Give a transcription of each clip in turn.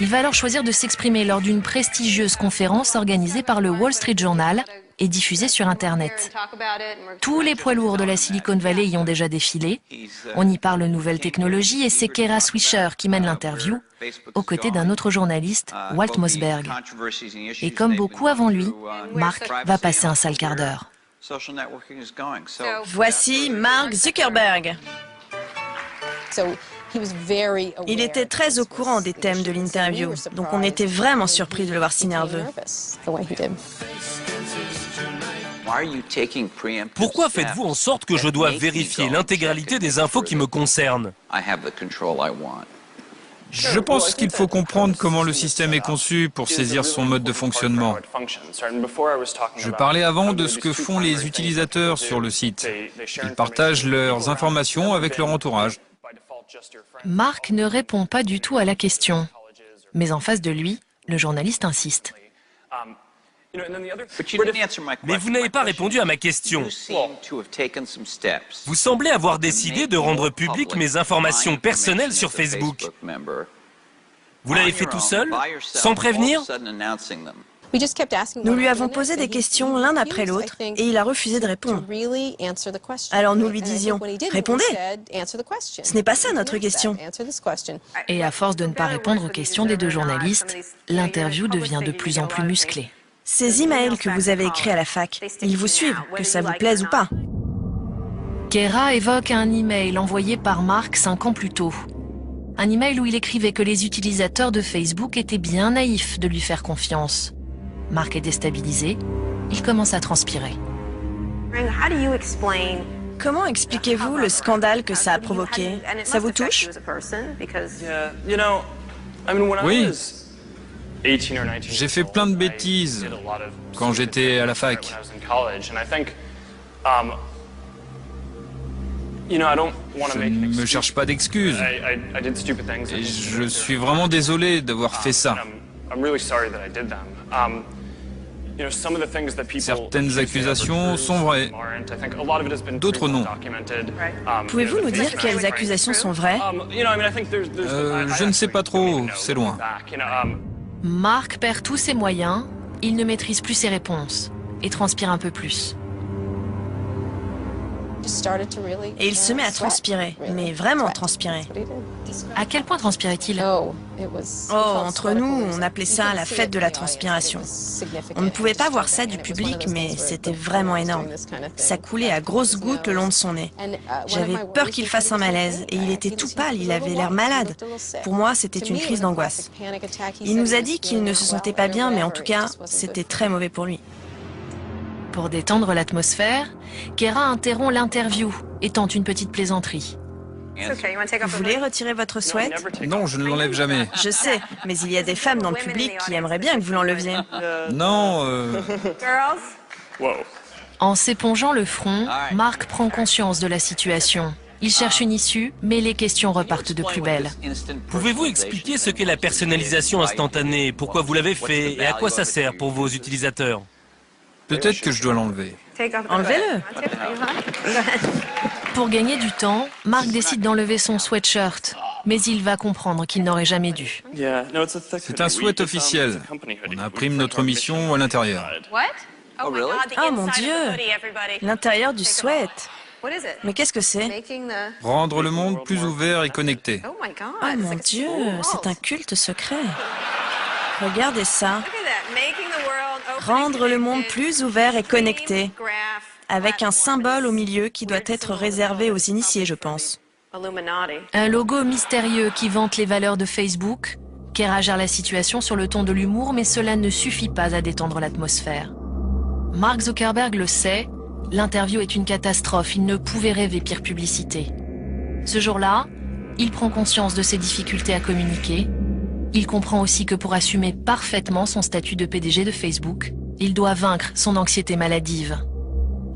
Il va alors choisir de s'exprimer lors d'une prestigieuse conférence organisée par le Wall Street Journal et diffusée sur Internet. Tous les poids lourds de la Silicon Valley y ont déjà défilé. On y parle nouvelles technologies et c'est Kara Swisher qui mène l'interview, aux côtés d'un autre journaliste, Walt Mossberg. Et comme beaucoup avant lui, Mark va passer un sale quart d'heure. Voici Mark Zuckerberg. Il était très au courant des thèmes de l'interview, donc on était vraiment surpris de le voir si nerveux. Pourquoi faites-vous en sorte que je dois vérifier l'intégralité des infos qui me concernent? Je pense qu'il faut comprendre comment le système est conçu pour saisir son mode de fonctionnement. Je parlais avant de ce que font les utilisateurs sur le site. Ils partagent leurs informations avec leur entourage. Mark ne répond pas du tout à la question. Mais en face de lui, le journaliste insiste. Mais vous n'avez pas répondu à ma question. Vous semblez avoir décidé de rendre publiques mes informations personnelles sur Facebook. Vous l'avez fait tout seul, sans prévenir? Nous lui avons posé des questions l'un après l'autre et il a refusé de répondre. Alors nous lui disions, répondez! Ce n'est pas ça notre question. Et à force de ne pas répondre aux questions des deux journalistes, l'interview devient de plus en plus musclée. Ces emails que vous avez écrits à la fac, ils vous suivent, que ça vous plaise ou pas. Kara évoque un email envoyé par Mark 5 ans plus tôt. Un email où il écrivait que les utilisateurs de Facebook étaient bien naïfs de lui faire confiance. Mark est déstabilisé, il commence à transpirer. Comment expliquez-vous le scandale que ça a provoqué? Ça vous touche? Oui. J'ai fait plein de bêtises quand j'étais à la fac. Je ne me cherche pas d'excuses. Et je suis vraiment désolé d'avoir fait ça. Certaines accusations sont vraies, d'autres non. Pouvez-vous nous dire quelles accusations sont vraies? Je ne sais pas trop, c'est loin. Mark perd tous ses moyens, il ne maîtrise plus ses réponses et transpire un peu plus. Et il se met à transpirer, mais vraiment transpirer. À quel point transpirait-il? Oh, entre nous, on appelait ça la fête de la transpiration. On ne pouvait pas voir ça du public, mais c'était vraiment énorme. Ça coulait à grosses gouttes le long de son nez. J'avais peur qu'il fasse un malaise, et il était tout pâle, il avait l'air malade. Pour moi, c'était une crise d'angoisse. Il nous a dit qu'il ne se sentait pas bien, mais en tout cas, c'était très mauvais pour lui. Pour détendre l'atmosphère, Kara interrompt l'interview et tente une petite plaisanterie. Vous voulez retirer votre sweat? Non, je ne l'enlève jamais. Je sais, mais il y a des femmes dans le public qui aimeraient bien que vous l'enleviez. Non, En s'épongeant le front, Mark prend conscience de la situation. Il cherche une issue, mais les questions repartent de plus belle. Pouvez-vous expliquer ce qu'est la personnalisation instantanée, pourquoi vous l'avez fait et à quoi ça sert pour vos utilisateurs? peut-être que je dois l'enlever. Enlevez-le. Pour gagner du temps, Mark décide d'enlever son sweatshirt, mais il va comprendre qu'il n'aurait jamais dû. C'est un sweat officiel. On imprime notre mission à l'intérieur. Oh mon Dieu! L'intérieur du sweat. Mais qu'est-ce que c'est? Rendre le monde plus ouvert et connecté. Oh mon Dieu, c'est un culte secret. Regardez ça. Rendre le monde plus ouvert et connecté, avec un symbole au milieu qui doit être réservé aux initiés, je pense. Un logo mystérieux qui vante les valeurs de Facebook. Kara gère la situation sur le ton de l'humour, mais cela ne suffit pas à détendre l'atmosphère. Mark Zuckerberg le sait, l'interview est une catastrophe, il ne pouvait rêver pire publicité. Ce jour-là, il prend conscience de ses difficultés à communiquer. Il comprend aussi que pour assumer parfaitement son statut de PDG de Facebook, il doit vaincre son anxiété maladive.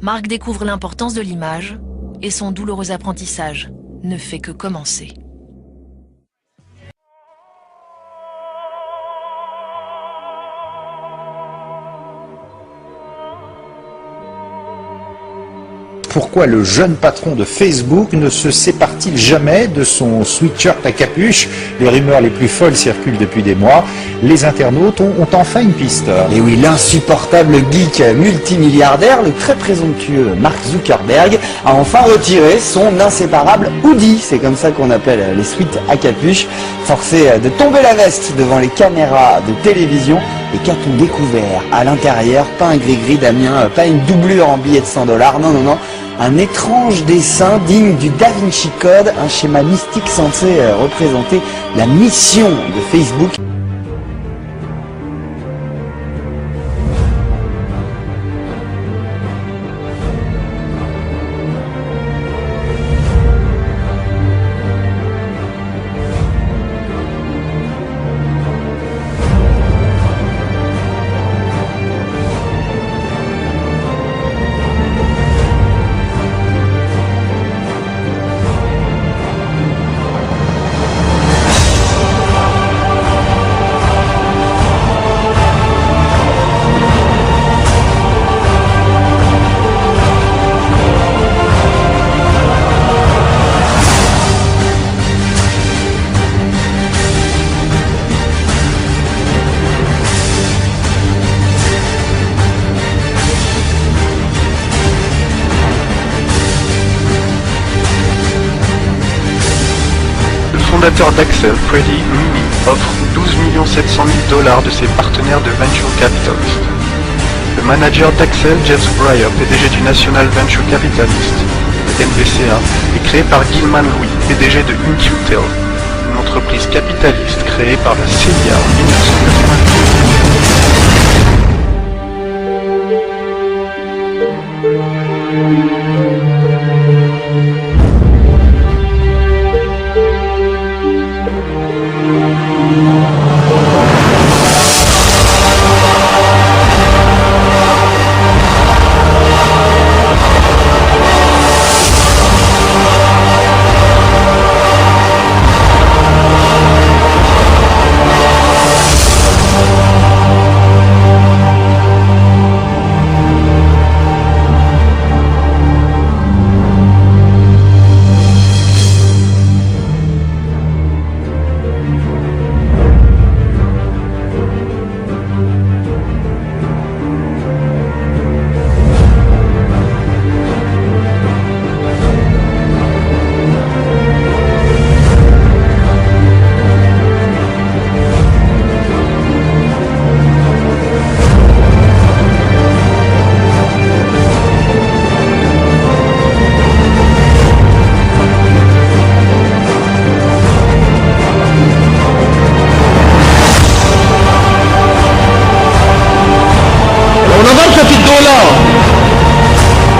Mark découvre l'importance de l'image et son douloureux apprentissage ne fait que commencer. Pourquoi le jeune patron de Facebook ne se sépare-t-il jamais de son sweatshirt à capuche. Les rumeurs les plus folles circulent depuis des mois. Les internautes ont enfin une piste. Et oui, l'insupportable geek multimilliardaire, le très présomptueux Mark Zuckerberg, a enfin retiré son inséparable hoodie. C'est comme ça qu'on appelle les sweats à capuche. Forcé de tomber la veste devant les caméras de télévision. Et qu'a-t-on découvert à l'intérieur? Pas un gris-gris, Damien, pas une doublure en billets de 100 $. Non, non, non. Un étrange dessin digne du Da Vinci Code, un schéma mystique censé représenter la mission de Facebook. Le fondateur d'Axel, Freddie Mimi, offre 12 700 000 $ de ses partenaires de Venture Capitalist. Le manager d'Axel, Jeff Breyer, PDG du National Venture Capitalist, NVCA, est créé par Gilman Louis, PDG de InQtel, une entreprise capitaliste créée par la CIA en 1992.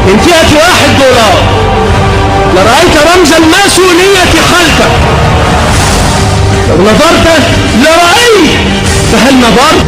من فئة $1 لرأيت رمز الماسونية خلفك. لو نظرت لرأيت، فهل نظرت؟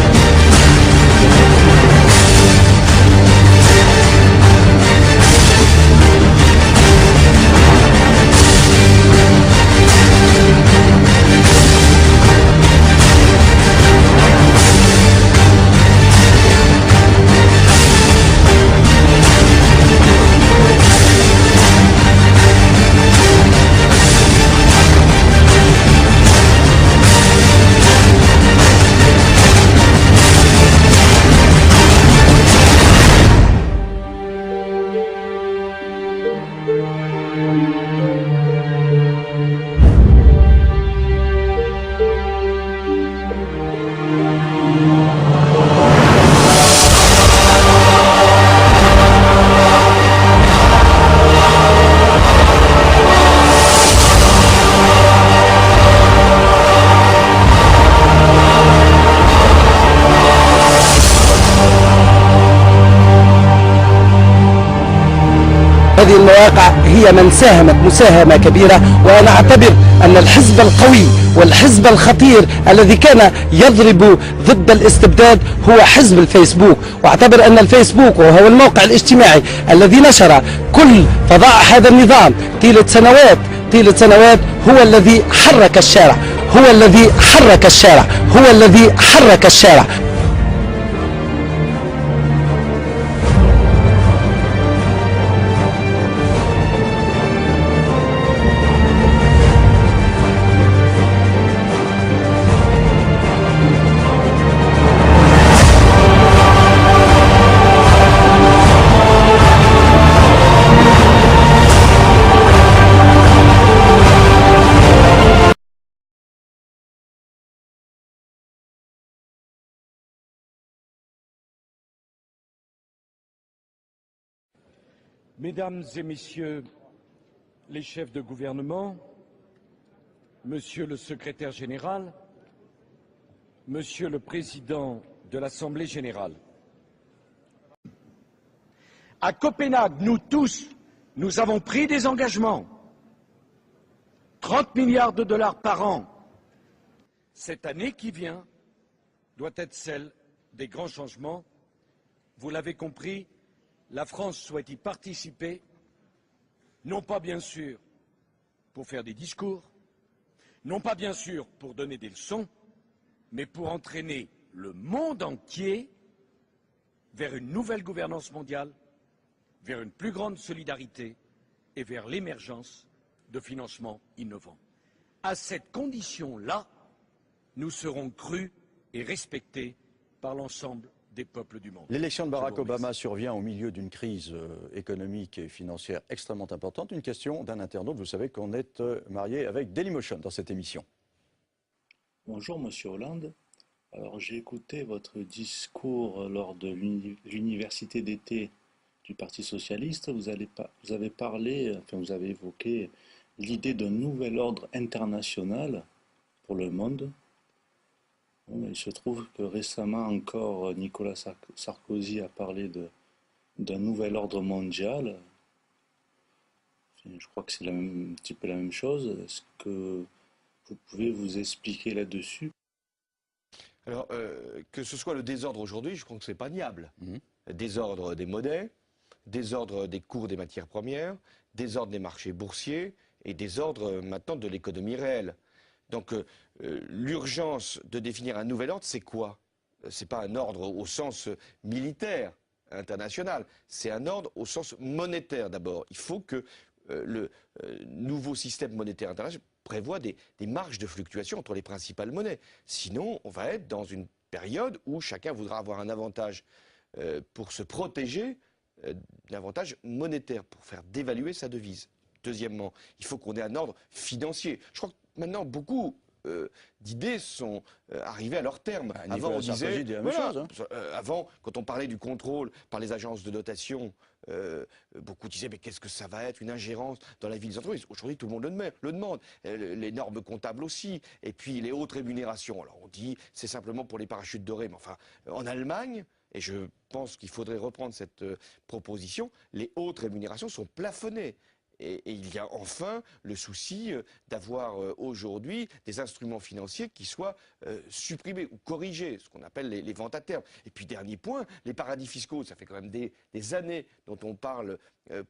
هذه المواقع هي من ساهمت مساهمة كبيرة، وأنا أعتبر أن الحزب القوي والحزب الخطير الذي كان يضرب ضد الاستبداد هو حزب الفيسبوك، واعتبر أن الفيسبوك وهو الموقع الاجتماعي الذي نشر كل فظائع هذا النظام طيلة سنوات هو الذي حرك الشارع، هو الذي حرك الشارع، هو الذي حرك الشارع. Mesdames et Messieurs les chefs de gouvernement, Monsieur le secrétaire général, Monsieur le Président de l'Assemblée générale. À Copenhague, nous tous, nous avons pris des engagements. 30 milliards de dollars par an. Cette année qui vient doit être celle des grands changements. Vous l'avez compris, la France souhaite y participer, non pas bien sûr pour faire des discours, non pas bien sûr pour donner des leçons, mais pour entraîner le monde entier vers une nouvelle gouvernance mondiale, vers une plus grande solidarité et vers l'émergence de financements innovants. À cette condition-là, nous serons crus et respectés par l'ensemble des peuples du monde. L'élection de Barack Obama survient au milieu d'une crise économique et financière extrêmement importante. Une question d'un internaute. Vous savez qu'on est marié avec Dailymotion dans cette émission. Bonjour Monsieur Hollande. Alors j'ai écouté votre discours lors de l'université d'été du Parti socialiste. Vous avez parlé, enfin vous avez évoqué l'idée d'un nouvel ordre international pour le monde. Il se trouve que récemment encore, Nicolas Sarkozy a parlé d'un nouvel ordre mondial. Je crois que c'est un petit peu la même chose. Est-ce que vous pouvez vous expliquer là-dessus? Alors, que ce soit le désordre aujourd'hui, je crois que c'est pas niable. Désordre des monnaies, désordre des cours des matières premières, désordre des marchés boursiers et désordre maintenant de l'économie réelle. Donc l'urgence de définir un nouvel ordre, c'est quoi? C'est pas un ordre au sens militaire international, c'est un ordre au sens monétaire d'abord. Il faut que le nouveau système monétaire international prévoit des marges de fluctuation entre les principales monnaies. Sinon, on va être dans une période où chacun voudra avoir un avantage pour se protéger, un avantage monétaire, pour faire dévaluer sa devise. Deuxièmement, il faut qu'on ait un ordre financier. Je crois que maintenant, beaucoup d'idées sont arrivées à leur terme. Avant, on disait, avant, quand on parlait du contrôle par les agences de notation, beaucoup disaient, mais qu'est-ce que ça va être, une ingérence dans la vie des entreprises? Aujourd'hui, tout le monde le demande. Les normes comptables aussi. Et puis, les hautes rémunérations. Alors, on dit, c'est simplement pour les parachutes dorés. Mais enfin, en Allemagne, et je pense qu'il faudrait reprendre cette proposition, les hautes rémunérations sont plafonnées. Et il y a enfin le souci d'avoir aujourd'hui des instruments financiers qui soient supprimés ou corrigés, ce qu'on appelle les ventes à terme. Et puis dernier point, les paradis fiscaux, ça fait quand même des années dont on parle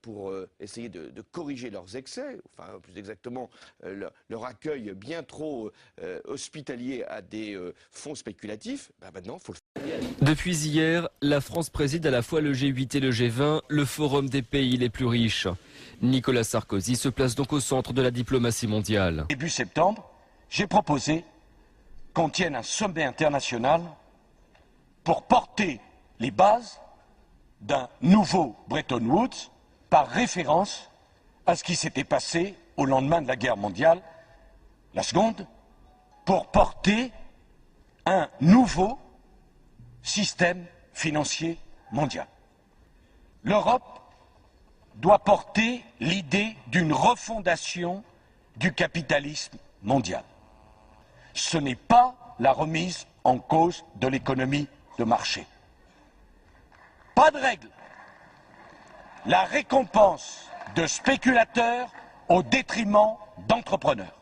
pour essayer de corriger leurs excès, enfin plus exactement leur accueil bien trop hospitalier à des fonds spéculatifs. Ben maintenant, il faut le faire. Depuis hier, la France préside à la fois le G8 et le G20, le forum des pays les plus riches. Nicolas Sarkozy se place donc au centre de la diplomatie mondiale. Début septembre, j'ai proposé qu'on tienne un sommet international pour porter les bases d'un nouveau Bretton Woods par référence à ce qui s'était passé au lendemain de la guerre mondiale, la seconde, pour porter un nouveau système financier mondial. L'Europe doit porter l'idée d'une refondation du capitalisme mondial. Ce n'est pas la remise en cause de l'économie de marché. Pas de règle. La récompense de spéculateurs au détriment d'entrepreneurs.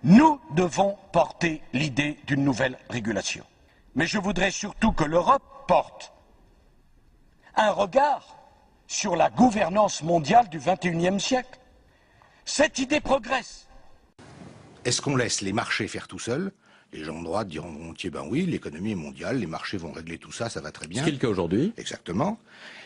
Nous devons porter l'idée d'une nouvelle régulation. Mais je voudrais surtout que l'Europe porte un regard sur la gouvernance mondiale du XXIe siècle. Cette idée progresse. Est-ce qu'on laisse les marchés faire tout seuls? Les gens de droite diront volontiers, ben oui, l'économie est mondiale, les marchés vont régler tout ça, ça va très bien. Ce qui est le cas aujourd'hui. Exactement.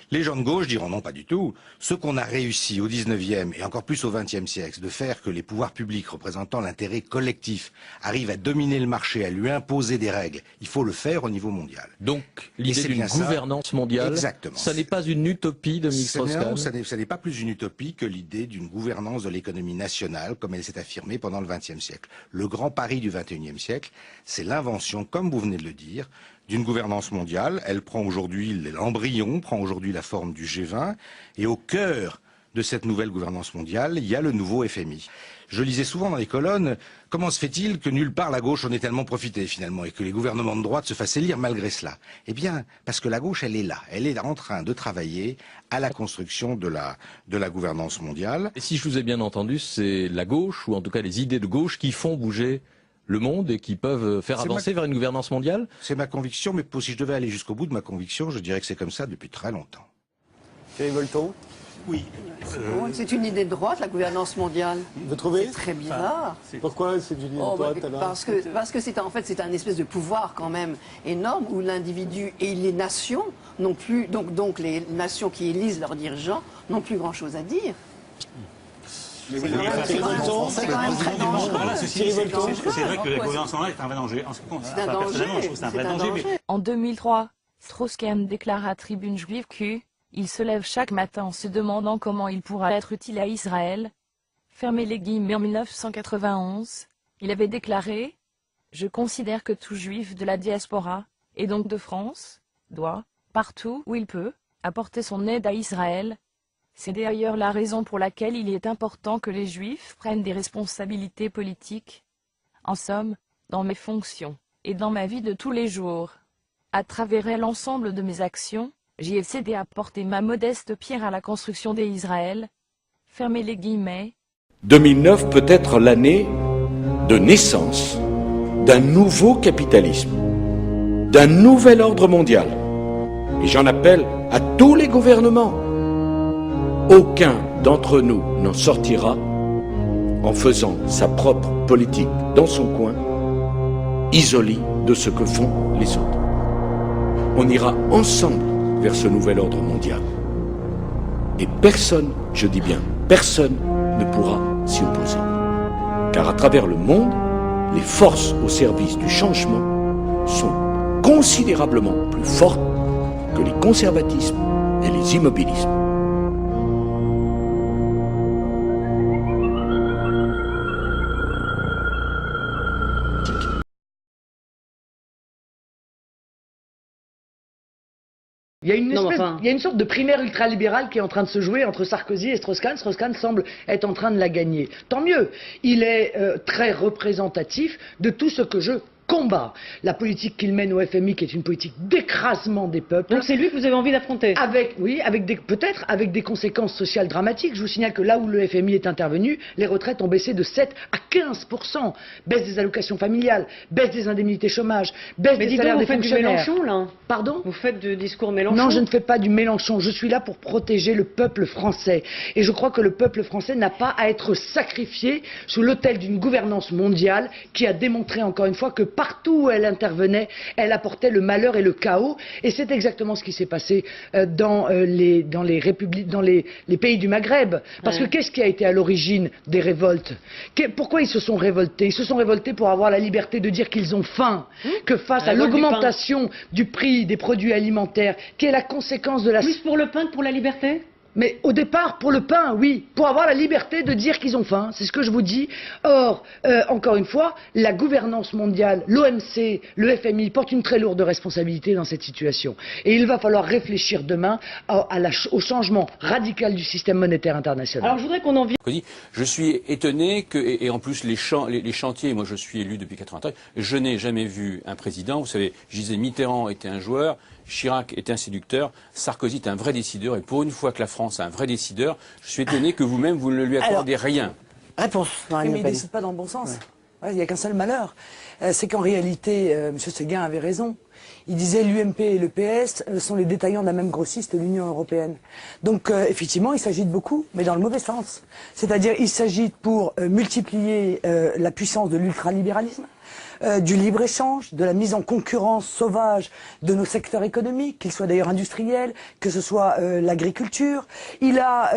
Les gens de gauche diront non, pas du tout. Ce qu'on a réussi au 19e et encore plus au 20e siècle, de faire que les pouvoirs publics représentant l'intérêt collectif arrivent à dominer le marché, à lui imposer des règles, il faut le faire au niveau mondial. Donc, l'idée d'une gouvernance mondiale, exactement. Ça n'est pas une utopie de Strauss-Kahn. Ça n'est pas plus une utopie que l'idée d'une gouvernance de l'économie nationale, comme elle s'est affirmée pendant le 20e siècle. Le grand pari du 21e siècle, c'est l'invention, comme vous venez de le dire, d'une gouvernance mondiale. Elle prend aujourd'hui, l'embryon prend aujourd'hui la forme du G20, et au cœur de cette nouvelle gouvernance mondiale, il y a le nouveau FMI. Je lisais souvent dans les colonnes, comment se fait-il que nulle part la gauche en ait tellement profité finalement et que les gouvernements de droite se fassent élire malgré cela? Eh bien, parce que la gauche, elle est là. Elle est en train de travailler à la construction de la gouvernance mondiale. Et si je vous ai bien entendu, c'est la gauche, ou en tout cas les idées de gauche, qui font bouger le monde et qui peuvent faire avancer vers une gouvernance mondiale? C'est ma conviction, mais si je devais aller jusqu'au bout de ma conviction, je dirais que c'est comme ça depuis très longtemps. Thierry Volton? Oui. C'est une idée de droite, la gouvernance mondiale. Vous trouvez? C'est très bizarre. Pourquoi c'est une idée de droite alors? Parce que c'est en fait c'est un espèce de pouvoir quand même énorme où l'individu et les nations n'ont plus donc les nations qui élisent leurs dirigeants n'ont plus grand chose à dire. C'est quand même très dangereux. C'est vrai que la gouvernance mondiale est un vrai danger. C'est un danger. C'est un vrai danger. En 2003, Strauss-Kahn déclara à Tribune Juive qu'il se lève chaque matin en se demandant comment il pourra être utile à Israël. Fermez les guillemets. En 1991, il avait déclaré « Je considère que tout juif de la diaspora, et donc de France, doit, partout où il peut, apporter son aide à Israël. C'est d'ailleurs la raison pour laquelle il est important que les juifs prennent des responsabilités politiques. En somme, dans mes fonctions, et dans ma vie de tous les jours. À travers l'ensemble de mes actions, j'y ai cédé à apporter ma modeste pierre à la construction d'Israël. » Fermez les guillemets. 2009 peut être l'année de naissance d'un nouveau capitalisme, d'un nouvel ordre mondial. Et j'en appelle à tous les gouvernements. Aucun d'entre nous n'en sortira en faisant sa propre politique dans son coin, isolé de ce que font les autres. On ira ensemble vers ce nouvel ordre mondial. Et personne, je dis bien personne, ne pourra s'y opposer. Car à travers le monde, les forces au service du changement sont considérablement plus fortes que les conservatismes et les immobilismes. Il y a une sorte de primaire ultralibérale qui est en train de se jouer entre Sarkozy et Strauss-Kahn. Strauss-Kahn semble être en train de la gagner. Tant mieux, il est très représentatif de tout ce que je combat. La politique qu'il mène au FMI, qui est une politique d'écrasement des peuples. Donc c'est lui que vous avez envie d'affronter? Peut-être avec des conséquences sociales dramatiques. Je vous signale que là où le FMI est intervenu, les retraites ont baissé de 7 à 15%. Baisse des allocations familiales, baisse des indemnités chômage, baisse des salaires des fonctionnaires. Mais dis donc, vous faites du Mélenchon, là? Pardon? Vous faites du discours Mélenchon? Non, je ne fais pas du Mélenchon. Je suis là pour protéger le peuple français. Et je crois que le peuple français n'a pas à être sacrifié sous l'autel d'une gouvernance mondiale qui a démontré encore une fois que partout où elle intervenait, elle apportait le malheur et le chaos. Et c'est exactement ce qui s'est passé dans les pays du Maghreb. Parce que qu'est-ce qui a été à l'origine des révoltes? Pourquoi ils se sont révoltés? Ils se sont révoltés pour avoir la liberté de dire qu'ils ont faim. Que face à l'augmentation du prix des produits alimentaires, qui est la conséquence de la... Plus pour le pain que pour la liberté? Mais au départ, pour le pain, oui, pour avoir la liberté de dire qu'ils ont faim, c'est ce que je vous dis. Or, encore une fois, la gouvernance mondiale, l'OMC, le FMI portent une très lourde responsabilité dans cette situation. Et il va falloir réfléchir demain au changement radical du système monétaire international. Alors je voudrais qu'on en vienne. Je suis étonné que, et en plus les chantiers, moi je suis élu depuis 93, je n'ai jamais vu un président, vous savez, je disais Mitterrand était un joueur, Chirac était un séducteur, Sarkozy est un vrai décideur, et pour une fois que la France a un vrai décideur, je suis étonné que vous-même, vous ne lui accordez rien. Réponse. Mais il ne décide pas dans le bon sens. Il n'y a qu'un seul malheur. C'est qu'en réalité, M. Séguin avait raison. Il disait l'UMP et le PS sont les détaillants de la même grossiste, l'Union européenne. Donc effectivement, il s'agit de beaucoup, mais dans le mauvais sens. C'est-à-dire, il s'agit pour multiplier la puissance de l'ultralibéralisme, du libre-échange, de la mise en concurrence sauvage de nos secteurs économiques, qu'ils soient d'ailleurs industriels, que ce soit l'agriculture. Il a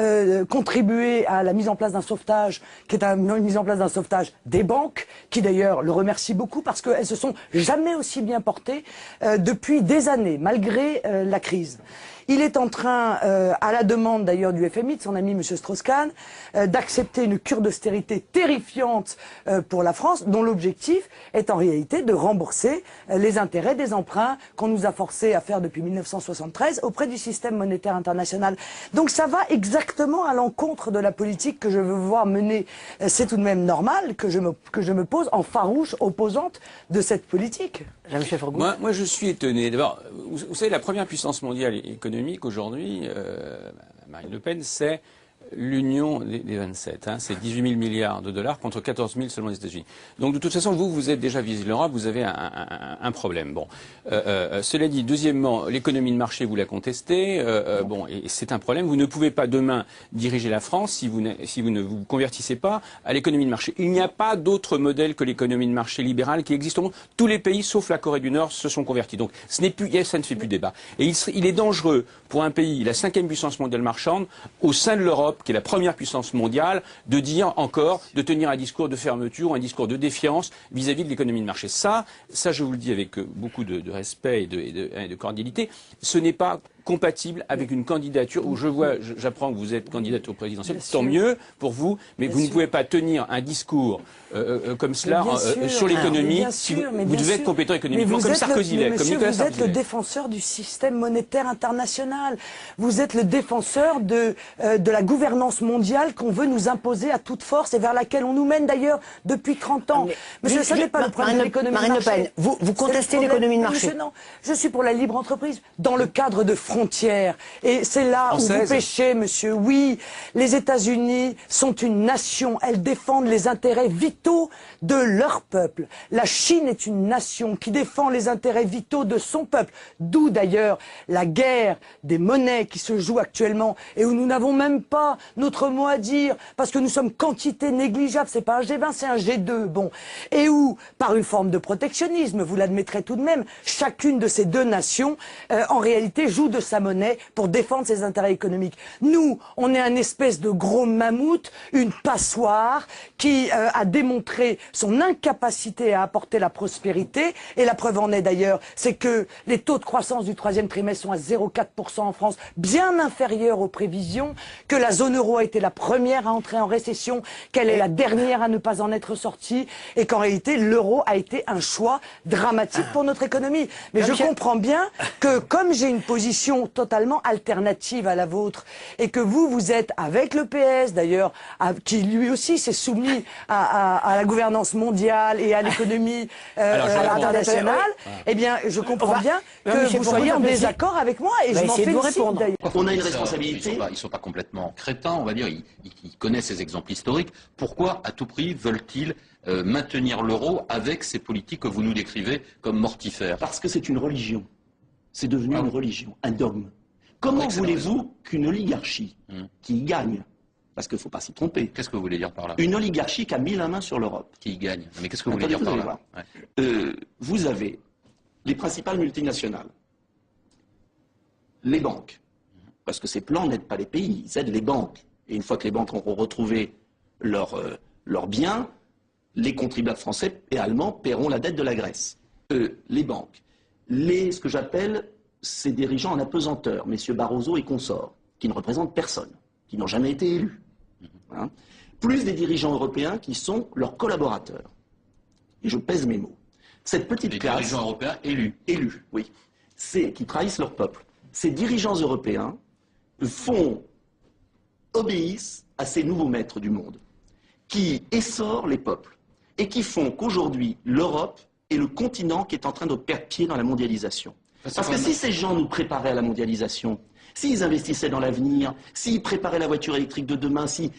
contribué à la mise en place d'un sauvetage, qui est une mise en place d'un sauvetage des banques, qui d'ailleurs le remercie beaucoup parce qu'elles se sont jamais aussi bien portées depuis des années, malgré la crise. Il est en train, à la demande d'ailleurs du FMI, de son ami M. Strauss-Kahn, d'accepter une cure d'austérité terrifiante pour la France, dont l'objectif est en réalité de rembourser les intérêts des emprunts qu'on nous a forcés à faire depuis 1973 auprès du système monétaire international. Donc ça va exactement à l'encontre de la politique que je veux voir mener. C'est tout de même normal que je me pose en farouche opposante de cette politique. Moi, je suis étonné. D'abord, vous savez, la première puissance mondiale économique aujourd'hui, Marine Le Pen, c'est l'union des 27. Hein, c'est 18 000 milliards de dollars contre 14 000 seulement des États-Unis. Donc de toute façon, vous êtes déjà visé l'Europe, vous avez un problème. Bon, cela dit, deuxièmement, l'économie de marché, vous la contestez. Bon, et c'est un problème. Vous ne pouvez pas demain diriger la France si vous ne vous convertissez pas à l'économie de marché. Il n'y a pas d'autre modèle que l'économie de marché libérale qui existe au monde. Tous les pays, sauf la Corée du Nord, se sont convertis. Donc ça ne fait plus débat. Et il est dangereux pour un pays, la 5e puissance mondiale marchande, au sein de l'Europe, qui est la première puissance mondiale, de tenir un discours de fermeture, un discours de défiance vis-à-vis de l'économie de marché. Ça, je vous le dis avec beaucoup de respect et de cordialité, ce n'est pas compatible avec une candidature où j'apprends que vous êtes candidate au présidentiel, tant mieux pour vous, mais vous ne pouvez pas tenir un discours comme cela sur l'économie. Vous devez être compétent économiquement, comme Sarkozy l'est, comme Nicolas Sarkozy. Vous êtes le défenseur du système monétaire international. Vous êtes le défenseur de la gouvernance mondiale qu'on veut nous imposer à toute force et vers laquelle on nous mène d'ailleurs depuis 30 ans. Mais ça n'est pas le problème de l'économie de marché. Marine Le Pen, vous contestez l'économie de marché. Non, je suis pour la libre entreprise dans le cadre de frontières. Et c'est là où vous péchez, monsieur. Oui, les États-Unis sont une nation. Elles défendent les intérêts vitaux de leur peuple. La Chine est une nation qui défend les intérêts vitaux de son peuple. D'où d'ailleurs la guerre des monnaies qui se joue actuellement et où nous n'avons même pas notre mot à dire parce que nous sommes quantité négligeable. C'est pas un G20, c'est un G2. Bon. Et où, par une forme de protectionnisme, vous l'admettrez tout de même, chacune de ces deux nations, en réalité, joue de sa monnaie pour défendre ses intérêts économiques. Nous, on est un espèce de gros mammouth, une passoire qui a démontré son incapacité à apporter la prospérité. Et la preuve en est d'ailleurs, c'est que les taux de croissance du 3e trimestre sont à 0,4% en France, bien inférieurs aux prévisions, que la zone euro a été la première à entrer en récession, qu'elle est la dernière à ne pas en être sortie, et qu'en réalité, l'euro a été un choix dramatique pour notre économie. Mais je comprends bien que comme j'ai une position totalement alternative à la vôtre, et que vous êtes avec le PS d'ailleurs, qui lui aussi s'est soumis à la gouvernance mondiale et à l'économie internationale, eh bien je comprends bien que vous soyez en désaccord avec moi et je m'en félicite d'ailleurs. On a une responsabilité. Ils ne sont pas complètement crétins, on va dire, ils connaissent ces exemples historiques. Pourquoi à tout prix veulent-ils maintenir l'euro avec ces politiques que vous nous décrivez comme mortifères? Parce que c'est une religion. C'est devenu une religion, un dogme. Comment voulez-vous qu'une oligarchie qui gagne, parce qu'il ne faut pas s'y tromper. Qu'est-ce que vous voulez dire par là? Une oligarchie qui a mis la main sur l'Europe. Qui gagne. Mais qu'est-ce que vous voulez dire par là? Vous avez les principales multinationales, les banques, parce que ces plans n'aident pas les pays, ils aident les banques. Et une fois que les banques auront retrouvé leurs biens, les contribuables français et allemands paieront la dette de la Grèce. Les banques, ce que j'appelle ces dirigeants en apesanteur, messieurs Barroso et consorts, qui ne représentent personne, qui n'ont jamais été élus, hein, plus des dirigeants européens qui sont leurs collaborateurs. Et je pèse mes mots. Cette petite classe... Des dirigeants européens élus. Élus, oui. Qui trahissent leur peuple. Ces dirigeants européens obéissent à ces nouveaux maîtres du monde, qui essorent les peuples, et qui font qu'aujourd'hui, l'Europe est le continent qui est en train de perdre pied dans la mondialisation. Parce que si ces gens nous préparaient à la mondialisation, s'ils investissaient dans l'avenir, s'ils préparaient la voiture électrique de demain, si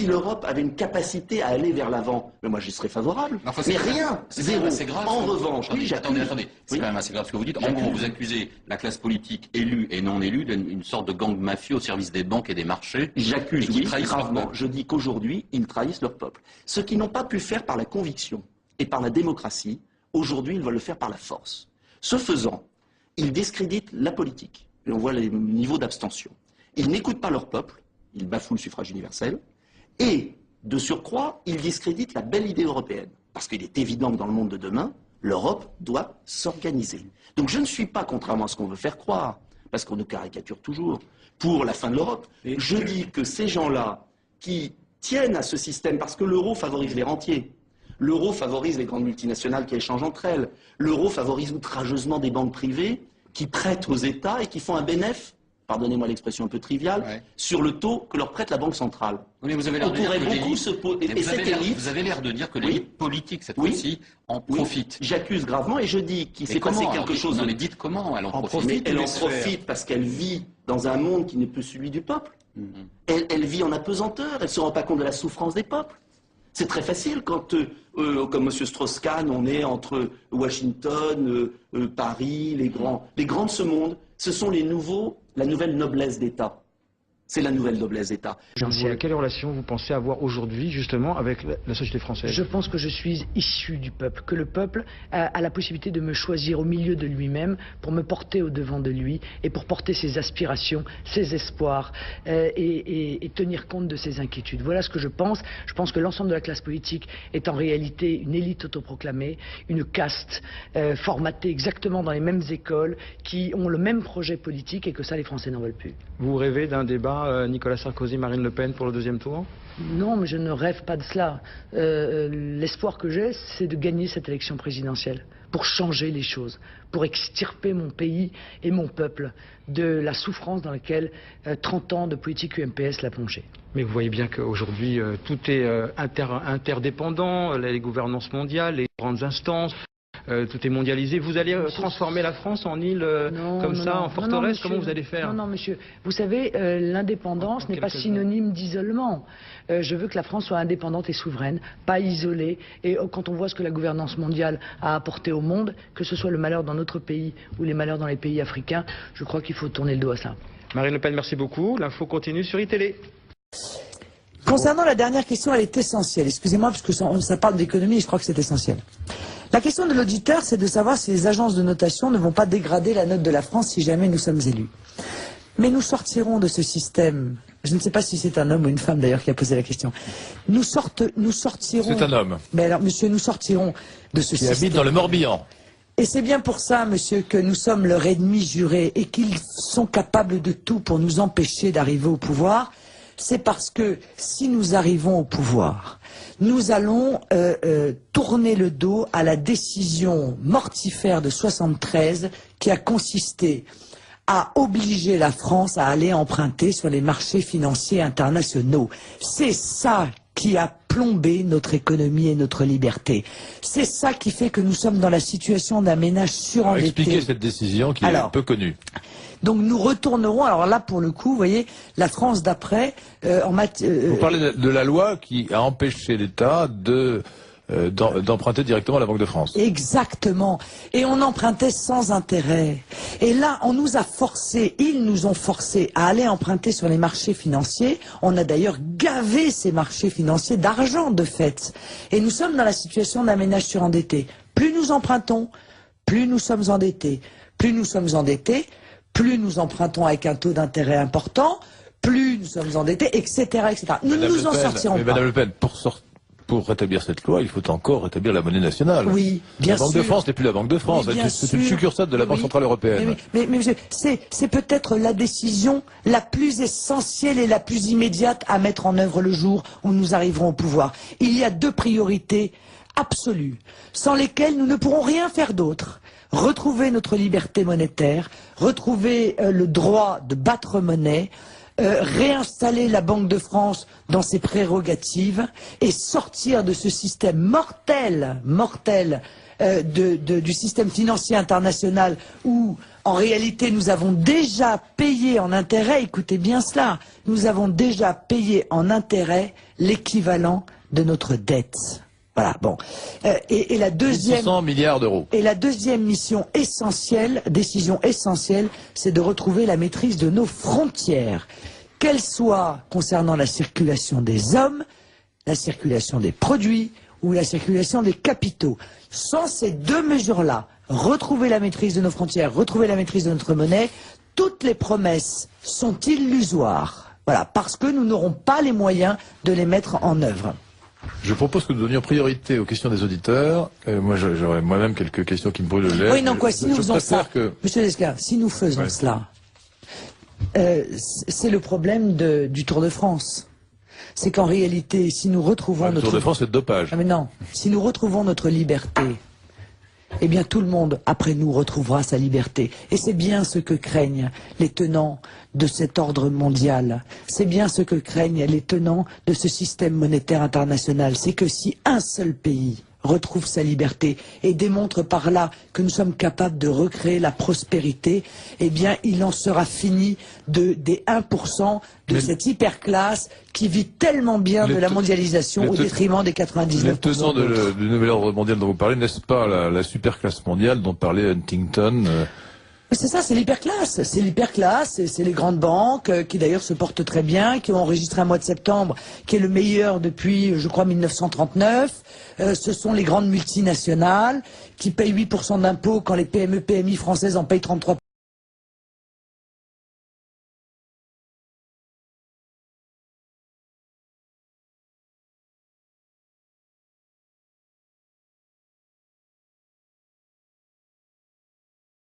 l'Europe avait une capacité à aller vers l'avant, mais moi j'y serais favorable. Enfin, mais rien, zéro. Grave, en revanche, attendez, c'est quand même assez grave ce que vous dites. En gros, vous accusez la classe politique élue et non élue d'une sorte de gang mafieux au service des banques et des marchés. J'accuse, oui, gravement. Je dis qu'aujourd'hui, ils trahissent leur peuple. Ce qu'ils n'ont pas pu faire par la conviction et par la démocratie, aujourd'hui, ils veulent le faire par la force. Ce faisant, ils discréditent la politique. Et on voit les niveaux d'abstention. Ils n'écoutent pas leur peuple, ils bafouent le suffrage universel, et, de surcroît, ils discréditent la belle idée européenne. Parce qu'il est évident que dans le monde de demain, l'Europe doit s'organiser. Donc je ne suis pas, contrairement à ce qu'on veut faire croire, parce qu'on nous caricature toujours, pour la fin de l'Europe. Je dis que ces gens-là qui tiennent à ce système, parce que l'euro favorise les rentiers, l'euro favorise les grandes multinationales qui échangent entre elles, l'euro favorise outrageusement des banques privées qui prêtent aux États et qui font un bénéfice, pardonnez-moi l'expression un peu triviale, sur le taux que leur prête la Banque centrale. Oui, mais vous avez l'air de dire que vous avez l'air de dire que l'élite politique, cette fois-ci, en profite. J'accuse gravement et je dis qu'il s'est passé quelque chose. Non, mais dites comment elle en profite. Mais elle en profite parce qu'elle vit dans un monde qui n'est plus celui du peuple. Elle vit en apesanteur, elle ne se rend pas compte de la souffrance des peuples. C'est très facile quand, comme M. Strauss-Kahn, on est entre Washington, Paris, les grands de ce monde. Ce sont la nouvelle noblesse d'État. C'est la nouvelle noblesse d'État. Quelle relation vous pensez avoir aujourd'hui, justement, avec la société française? Je pense que je suis issu du peuple, que le peuple a la possibilité de me choisir au milieu de lui-même pour me porter au devant de lui et pour porter ses aspirations, ses espoirs et tenir compte de ses inquiétudes. Voilà ce que je pense. Je pense que l'ensemble de la classe politique est en réalité une élite autoproclamée, une caste formatée exactement dans les mêmes écoles, qui ont le même projet politique et que ça, les Français n'en veulent plus. Vous rêvez d'un débat Nicolas Sarkozy, Marine Le Pen pour le deuxième tour? Non, mais je ne rêve pas de cela. L'espoir que j'ai, c'est de gagner cette élection présidentielle, pour changer les choses, pour extirper mon pays et mon peuple de la souffrance dans laquelle 30 ans de politique UMPS l'a plongé. Mais vous voyez bien qu'aujourd'hui, tout est interdépendant, les gouvernances mondiales, les grandes instances. Tout est mondialisé. Vous allez transformer la France en île en forteresse? Comment vous allez faire? Non, monsieur. Vous savez, l'indépendance n'est pas synonyme d'isolement. Je veux que la France soit indépendante et souveraine, pas isolée. Et quand on voit ce que la gouvernance mondiale a apporté au monde, que ce soit le malheur dans notre pays ou les malheurs dans les pays africains, je crois qu'il faut tourner le dos à ça. Marine Le Pen, merci beaucoup. L'info continue sur iTélé. Concernant la dernière question, elle est essentielle. Excusez-moi, parce que ça parle d'économie et je crois que c'est essentiel. La question de l'auditeur, c'est de savoir si les agences de notation ne vont pas dégrader la note de la France si jamais nous sommes élus. Mais nous sortirons de ce système. Je ne sais pas si c'est un homme ou une femme d'ailleurs qui a posé la question. Nous sortirons. C'est un homme. Mais alors, monsieur, nous sortirons de ce système. Qui habite dans le Morbihan. Et c'est bien pour ça, monsieur, que nous sommes leur ennemi juré et qu'ils sont capables de tout pour nous empêcher d'arriver au pouvoir. C'est parce que si nous arrivons au pouvoir, nous allons tourner le dos à la décision mortifère de 73 qui a consisté à obliger la France à aller emprunter sur les marchés financiers internationaux. C'est ça qui a plombé notre économie et notre liberté. C'est ça qui fait que nous sommes dans la situation d'un ménage surendetté. Expliquez cette décision qui est peu connue. Donc nous retournerons, alors là pour le coup, vous voyez, la France d'après, en matière... Vous parlez de la loi qui a empêché l'État d'emprunter directement à la Banque de France. Exactement. Et on empruntait sans intérêt. Et là, on nous a forcés, ils nous ont forcés à aller emprunter sur les marchés financiers. On a d'ailleurs gavé ces marchés financiers d'argent, de fait. Et nous sommes dans la situation d'un ménage surendetté. Plus nous empruntons, plus nous sommes endettés. Plus nous sommes endettés, plus nous empruntons avec un taux d'intérêt important, plus nous sommes endettés, etc., etc. Nous ne nous en sortirons pas. Madame Le Pen, pour rétablir cette loi, il faut encore rétablir la monnaie nationale. Oui, bien sûr. La Banque de France n'est plus la Banque de France, c'est une succursale de la Banque Centrale Européenne. Mais monsieur, c'est peut-être la décision la plus essentielle et la plus immédiate à mettre en œuvre le jour où nous arriverons au pouvoir. Il y a deux priorités absolues, sans lesquelles nous ne pourrons rien faire d'autre. Retrouver notre liberté monétaire, retrouver le droit de battre monnaie, réinstaller la Banque de France dans ses prérogatives et sortir de ce système mortel du système financier international où, en réalité, nous avons déjà payé en intérêt, écoutez bien cela, nous avons déjà payé en intérêt l'équivalent de notre dette. Voilà, bon. Et la deuxième... 600 milliards d'euros. Et la deuxième mission essentielle, décision essentielle, c'est de retrouver la maîtrise de nos frontières. Qu'elles soient concernant la circulation des hommes, la circulation des produits ou la circulation des capitaux. Sans ces deux mesures-là, retrouver la maîtrise de nos frontières, retrouver la maîtrise de notre monnaie, toutes les promesses sont illusoires. Voilà, parce que nous n'aurons pas les moyens de les mettre en œuvre. Je propose que nous donnions priorité aux questions des auditeurs. Moi, j'aurais moi-même quelques questions qui me brûlent les lèvres. Oui, non, quoi, si nous faisons ça, Monsieur Lescar, si nous faisons cela, c'est le problème du Tour de France. C'est qu'en réalité, si nous retrouvons le Tour de France, c'est le dopage. Ah mais non, si nous retrouvons notre liberté, eh bien tout le monde, après nous, retrouvera sa liberté. Et c'est bien ce que craignent les tenants de cet ordre mondial. C'est bien ce que craignent les tenants de ce système monétaire international. C'est que si un seul pays retrouve sa liberté et démontre par là que nous sommes capables de recréer la prospérité, eh bien il en sera fini des 1% de cette hyperclasse qui vit tellement bien de la mondialisation au détriment des 99%. Les tenants du nouvel ordre mondial dont vous parlez, n'est-ce pas la superclasse mondiale dont parlait Huntington C'est ça, c'est l'hyperclasse. C'est l'hyperclasse, c'est les grandes banques qui d'ailleurs se portent très bien, qui ont enregistré un mois de septembre qui est le meilleur depuis, je crois, 1939. Ce sont les grandes multinationales qui payent 8% d'impôts quand les PME, PMI françaises en payent 33%.